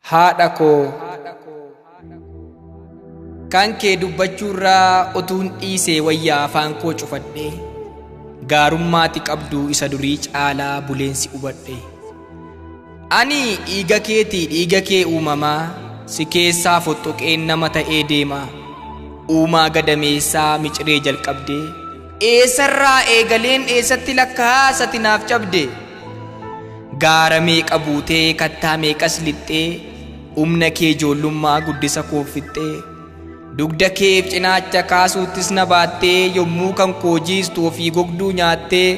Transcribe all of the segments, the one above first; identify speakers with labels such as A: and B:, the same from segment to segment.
A: Haadha koo kan kee dubbachuurraa utuun dhiisee wayyaa afaan koo cufadhe gaarummaati qabdu isa durii caalaa buleensi hubadhe. Ani dhiiga keetii dhiiga kee uumamaa si keessaa fottoqeen nama ta'ee deema. Uumaa gadameessaa miciree jalqabde eessarraa eegaleen eessatti lakkaa sati naaf cabde. Gaara meeqa buutee kattaa meeqas lixxee humna kee ijoollummaa guddisa koo fixxee. Dugda keef cinaacha kaasuuttis na baattee yommuu kan koo jiistu ofii gogduu nyaattee.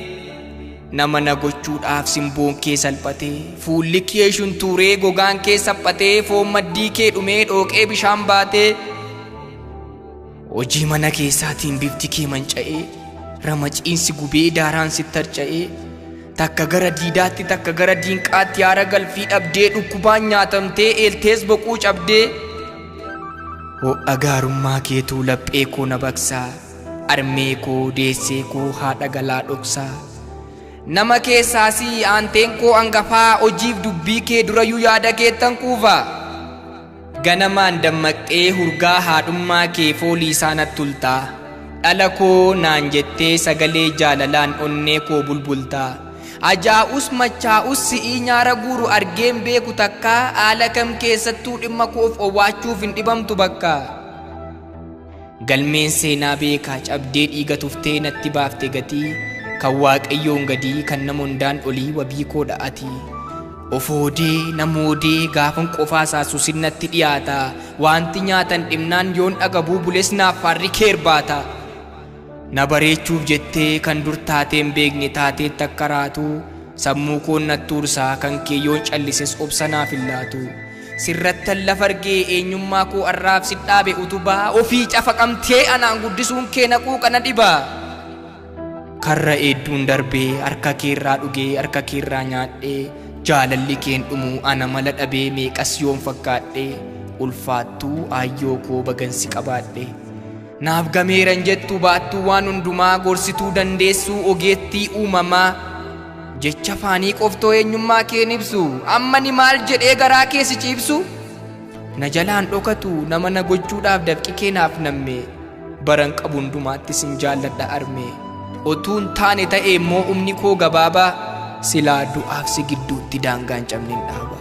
A: Nama na gochuudhaaf simboon kee salphatee fuulli kee shuntuuree gogaan kee saphatee foon maddii kee dhumee dhooqee bishaan baatee. Hojii mana keessaatiin bifti kee manca'ee ramaciinsi gubee daaraan sitti harca'ee. Takka gara diidaatti takka gara diinqaatti yaara galfii dhabdee dhukkubaan nyaatamtee eeltees boquu cabdee. Ho'a gaarummaa keetuu laphee koo na baqsaa armee koo deessee koo haadha galaa dhoksaa. Nama keessaasii aanteen koo hangafaa hojiif dubbii kee durayyuu yaada keettan kuufaa. Ganamaan dammaqxee hurgaa haadhummaa kee foolii isaanatti tultaa. Dhala koo naan jettee sagalee jaalalaan onnee koo bulbultaa. Ajaa'us machaa'us si'ii nyaara guuru argeen beeku takkaa haala kam keessattuu dhimma koof owwaachuuf hin dhibamtu bakka. Galmeen seenaa beekaa cabdee dhiiga tuftee natti baafte gatii kan waaqayyoon gadii kan nama hundaan olii wabii koo dha'ati. Ofoodee namoodee gaafan qofaa saasu sinnatti dhiyaata wanti nyaatan dhimnaan yoon dhagabuu bules naaf faarri kee irbaata. Na bareechuuf jettee kan dur taateen beekne taatee takka raatu sammuu koon nattuursaa kan kee yoon callises obsa naaf hin laatu. Sirrattan lafa argee eenyummaa koo arraaf si dhaabe utubaa ofii cafaqamtee anaan guddisuun kee naquu kana dhibaa. Karra eedduun darbee harka keerraa dhugee harka keerraa nyaadhee jaalalli keen dhumu ana mala dhabee meeqas yoon fakkaadhee ulfaattuu aayyoo koo bagansi qabaadhe. Naaf gameeran jettu baattuu waan hundumaa gorsituu dandeessuu ogeettii uumamaa. Jecha faanii qoftoo eenyummaa keen ibsu amma ni maal jedhee garaa kee si ciibsu. Na jalaan dhokatu nama na gochuudhaaf dafqi kee naaf namme baran qabu hundumaatti sin jaalladha arme. Otuun taane ta'e immoo humni koo gabaabaa silaa du'aaf si gidduutti daangaan cabnin dhaaba.